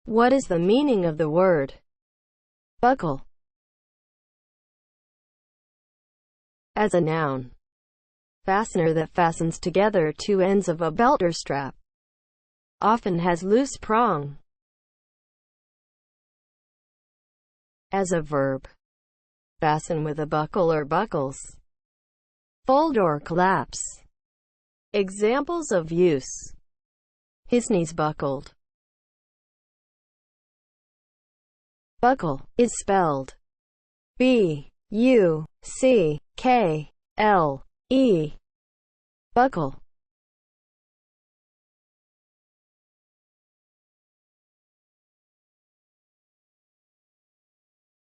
What is the meaning of the word buckle? As a noun, fastener that fastens together two ends of a belt or strap, often has loose prong. As a verb, fasten with a buckle or buckles, fold or collapse. Examples of use: his knees buckled. Buckle is spelled B-U-C-K-L-E. Buckle.